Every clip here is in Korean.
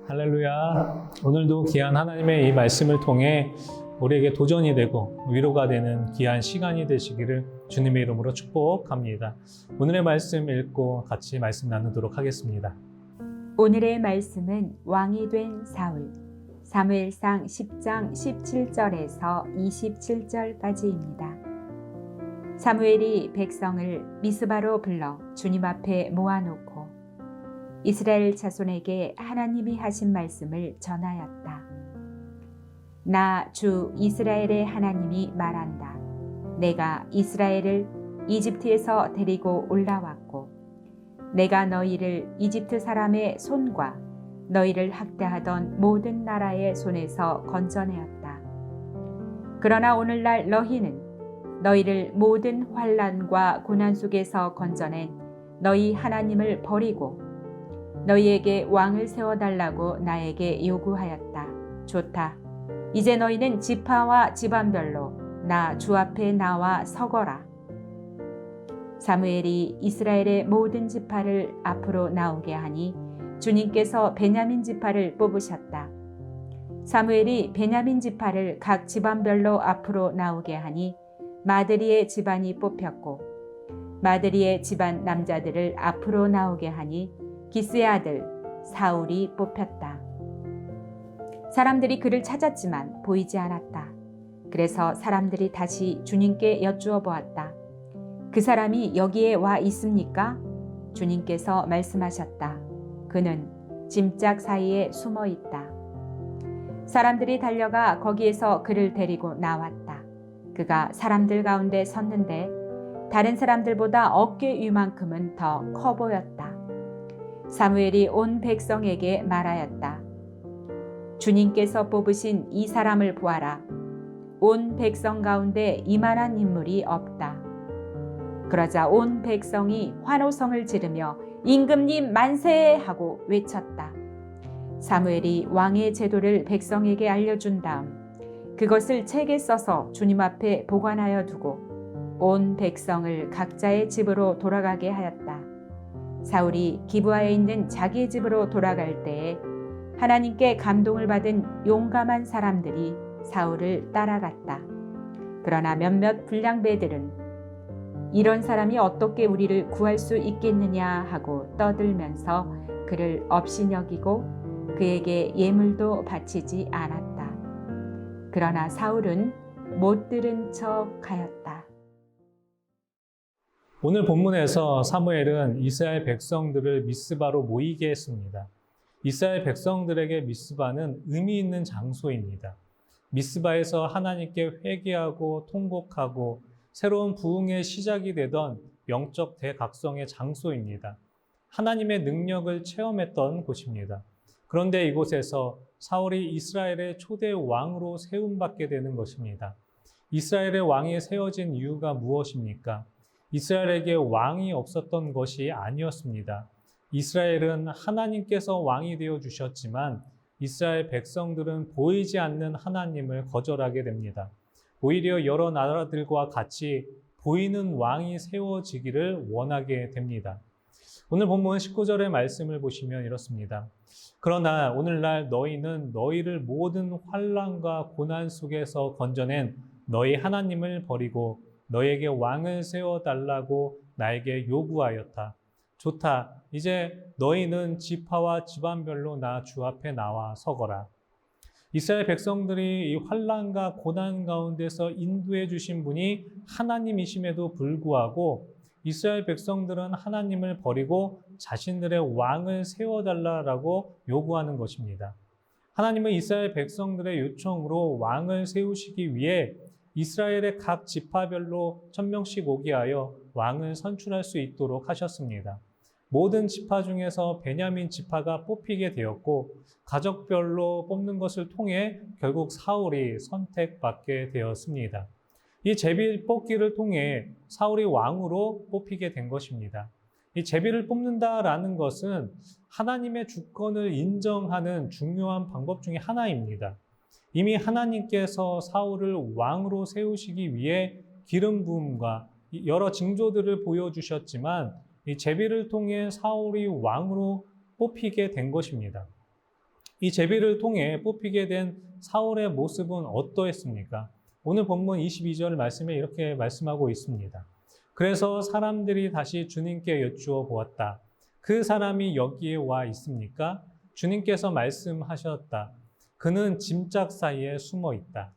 할렐루야. 오늘도 귀한 하나님의 이 말씀을 통해 우리에게 도전이 되고 위로가 되는 귀한 시간이 되시기를 주님의 이름으로 축복합니다. 오늘의 말씀 읽고 같이 말씀 나누도록 하겠습니다. 오늘의 말씀은 왕이 된 사울, 사무엘상 10장 17절에서 27절까지입니다. 사무엘이 백성을 미스바로 불러 주님 앞에 모아놓고 이스라엘 자손에게 하나님이 하신 말씀을 전하였다. 나 주 이스라엘의 하나님이 말한다. 내가 이스라엘을 이집트에서 데리고 올라왔고 내가 너희를 이집트 사람의 손과 너희를 학대하던 모든 나라의 손에서 건져내었다. 그러나 오늘날 너희는 너희를 모든 환난과 고난 속에서 건져낸 너희 하나님을 버리고 너희에게 왕을 세워달라고 나에게 요구하였다. 좋다. 이제 너희는 지파와 집안별로 나 주 앞에 나와 서거라. 사무엘이 이스라엘의 모든 지파를 앞으로 나오게 하니 주님께서 베냐민 지파를 뽑으셨다. 사무엘이 베냐민 지파를 각 집안별로 앞으로 나오게 하니 마드리의 집안이 뽑혔고 마드리의 집안 남자들을 앞으로 나오게 하니 기스의 아들 사울이 뽑혔다. 사람들이 그를 찾았지만 보이지 않았다. 그래서 사람들이 다시 주님께 여쭈어 보았다. 그 사람이 여기에 와 있습니까? 주님께서 말씀하셨다. 그는 짐짝 사이에 숨어 있다. 사람들이 달려가 거기에서 그를 데리고 나왔다. 그가 사람들 가운데 섰는데 다른 사람들보다 어깨 위만큼은 더 커 보였다. 사무엘이 온 백성에게 말하였다. 주님께서 뽑으신 이 사람을 보아라. 온 백성 가운데 이만한 인물이 없다. 그러자 온 백성이 환호성을 지르며 임금님 만세 하고 외쳤다. 사무엘이 왕의 제도를 백성에게 알려준 다음 그것을 책에 써서 주님 앞에 보관하여 두고 온 백성을 각자의 집으로 돌아가게 하였다. 사울이 기브아에 있는 자기의 집으로 돌아갈 때에 하나님께 감동을 받은 용감한 사람들이 사울을 따라갔다. 그러나 몇몇 불량배들은 이런 사람이 어떻게 우리를 구할 수 있겠느냐 하고 떠들면서 그를 업신여기고 그에게 예물도 바치지 않았다. 그러나 사울은 못 들은 척 하였다. 오늘 본문에서 사무엘은 이스라엘 백성들을 미스바로 모이게 했습니다. 이스라엘 백성들에게 미스바는 의미 있는 장소입니다. 미스바에서 하나님께 회개하고 통곡하고 새로운 부흥의 시작이 되던 영적 대각성의 장소입니다. 하나님의 능력을 체험했던 곳입니다. 그런데 이곳에서 사울이 이스라엘의 초대 왕으로 세움받게 되는 것입니다. 이스라엘의 왕이 세워진 이유가 무엇입니까? 이스라엘에게 왕이 없었던 것이 아니었습니다. 이스라엘은 하나님께서 왕이 되어 주셨지만 이스라엘 백성들은 보이지 않는 하나님을 거절하게 됩니다. 오히려 여러 나라들과 같이 보이는 왕이 세워지기를 원하게 됩니다. 오늘 본문 19절의 말씀을 보시면 이렇습니다. 그러나 오늘날 너희는 너희를 모든 환난과 고난 속에서 건져낸 너희 하나님을 버리고 너에게 왕을 세워달라고 나에게 요구하였다. 좋다. 이제 너희는 지파와 집안별로 나 주 앞에 나와 서거라. 이스라엘 백성들이 이 환난과 고난 가운데서 인도해 주신 분이 하나님이심에도 불구하고 이스라엘 백성들은 하나님을 버리고 자신들의 왕을 세워달라고 요구하는 것입니다. 하나님은 이스라엘 백성들의 요청으로 왕을 세우시기 위해 이스라엘의 각 지파별로 1000명씩 오게 하여 왕을 선출할 수 있도록 하셨습니다. 모든 지파 중에서 베냐민 지파가 뽑히게 되었고 가족별로 뽑는 것을 통해 결국 사울이 선택받게 되었습니다. 이 제비 뽑기를 통해 사울이 왕으로 뽑히게 된 것입니다. 이 제비를 뽑는다라는 것은 하나님의 주권을 인정하는 중요한 방법 중에 하나입니다. 이미 하나님께서 사울을 왕으로 세우시기 위해 기름 부음과 여러 징조들을 보여주셨지만 이 제비를 통해 사울이 왕으로 뽑히게 된 것입니다. 이 제비를 통해 뽑히게 된 사울의 모습은 어떠했습니까? 오늘 본문 22절 말씀에 이렇게 말씀하고 있습니다. 그래서 사람들이 다시 주님께 여쭈어 보았다. 그 사람이 여기에 와 있습니까? 주님께서 말씀하셨다. 그는 짐짝 사이에 숨어 있다.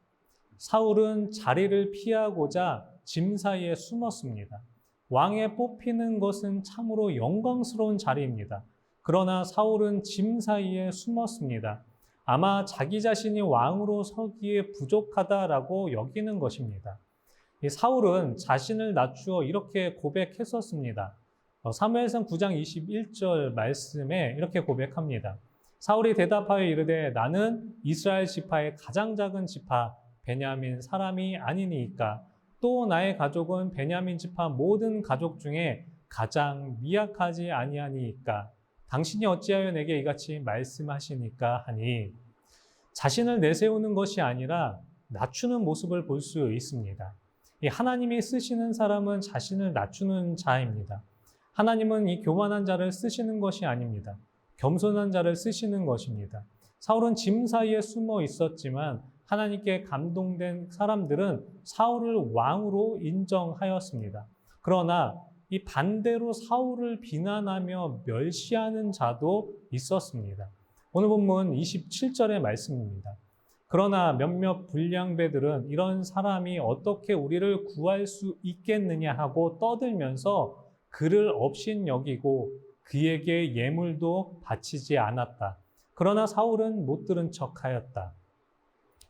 사울은 자리를 피하고자 짐 사이에 숨었습니다. 왕에 뽑히는 것은 참으로 영광스러운 자리입니다. 그러나 사울은 짐 사이에 숨었습니다. 아마 자기 자신이 왕으로 서기에 부족하다라고 여기는 것입니다. 이 사울은 자신을 낮추어 이렇게 고백했었습니다. 사무엘상 9장 21절 말씀에 이렇게 고백합니다. 사울이 대답하여 이르되 나는 이스라엘 지파의 가장 작은 지파 베냐민 사람이 아니니이까 또 나의 가족은 베냐민 지파 모든 가족 중에 가장 미약하지 아니하니이까 당신이 어찌하여 내게 이같이 말씀하시니까 하니 자신을 내세우는 것이 아니라 낮추는 모습을 볼 수 있습니다. 이 하나님이 쓰시는 사람은 자신을 낮추는 자입니다. 하나님은 이 교만한 자를 쓰시는 것이 아닙니다. 겸손한 자를 쓰시는 것입니다. 사울은 짐 사이에 숨어 있었지만 하나님께 감동된 사람들은 사울을 왕으로 인정하였습니다. 그러나 이 반대로 사울을 비난하며 멸시하는 자도 있었습니다. 오늘 본문 27절의 말씀입니다. 그러나 몇몇 불량배들은 이런 사람이 어떻게 우리를 구할 수 있겠느냐 하고 떠들면서 그를 업신여기고 그에게 예물도 바치지 않았다. 그러나 사울은 못 들은 척하였다.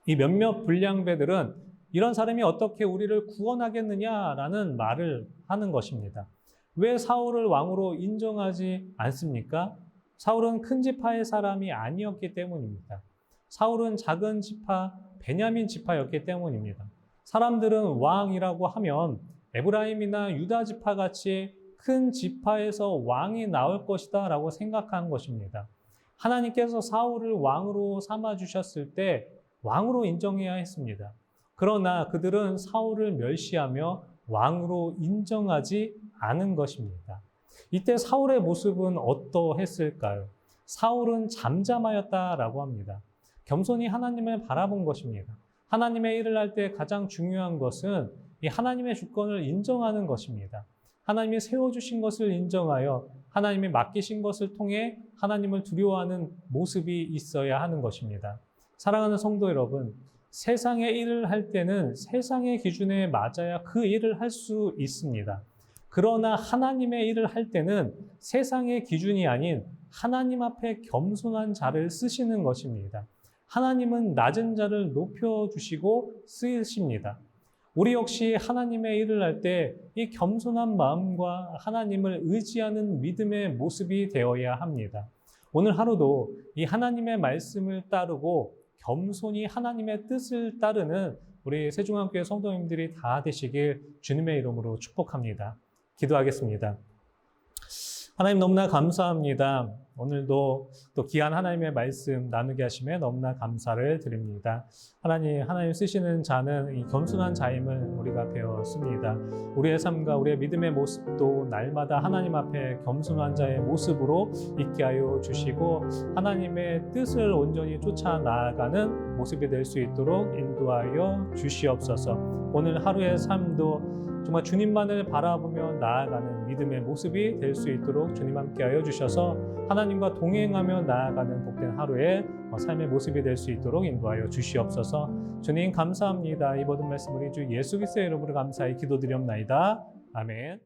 이 몇몇 불량배들은 이런 사람이 어떻게 우리를 구원하겠느냐라는 말을 하는 것입니다. 왜 사울을 왕으로 인정하지 않습니까? 사울은 큰 지파의 사람이 아니었기 때문입니다. 사울은 작은 지파, 베냐민 지파였기 때문입니다. 사람들은 왕이라고 하면 에브라임이나 유다 지파 같이 큰 지파에서 왕이 나올 것이다 라고 생각한 것입니다. 하나님께서 사울을 왕으로 삼아주셨을 때 왕으로 인정해야 했습니다. 그러나 그들은 사울을 멸시하며 왕으로 인정하지 않은 것입니다. 이때 사울의 모습은 어떠했을까요? 사울은 잠잠하였다라고 합니다. 겸손히 하나님을 바라본 것입니다. 하나님의 일을 할 때 가장 중요한 것은 이 하나님의 주권을 인정하는 것입니다. 하나님이 세워주신 것을 인정하여 하나님이 맡기신 것을 통해 하나님을 두려워하는 모습이 있어야 하는 것입니다. 사랑하는 성도 여러분, 세상의 일을 할 때는 세상의 기준에 맞아야 그 일을 할 수 있습니다. 그러나 하나님의 일을 할 때는 세상의 기준이 아닌 하나님 앞에 겸손한 자를 쓰시는 것입니다. 하나님은 낮은 자를 높여주시고 쓰십니다. 우리 역시 하나님의 일을 할 때 이 겸손한 마음과 하나님을 의지하는 믿음의 모습이 되어야 합니다. 오늘 하루도 이 하나님의 말씀을 따르고 겸손히 하나님의 뜻을 따르는 우리 세종함교회 성도님들이 다 되시길 주님의 이름으로 축복합니다. 기도하겠습니다. 하나님 너무나 감사합니다. 오늘도 또 귀한 하나님의 말씀 나누게 하심에 너무나 감사를 드립니다. 하나님 쓰시는 자는 이 겸손한 자임을 우리가 배웠습니다. 우리의 삶과 우리의 믿음의 모습도 날마다 하나님 앞에 겸손한 자의 모습으로 있게 하여 주시고 하나님의 뜻을 온전히 쫓아 나아가는 모습이 될 수 있도록 인도하여 주시옵소서. 오늘 하루의 삶도 정말 주님만을 바라보며 나아가는 믿음의 모습이 될 수 있도록 주님 함께하여 주셔서 하나님과 동행하며 나아가는 복된 하루의 삶의 모습이 될 수 있도록 인도하여 주시옵소서. 주님 감사합니다. 이 모든 말씀 우리 주 예수 그리스도의 이름으로 감사히 기도드리옵나이다. 아멘.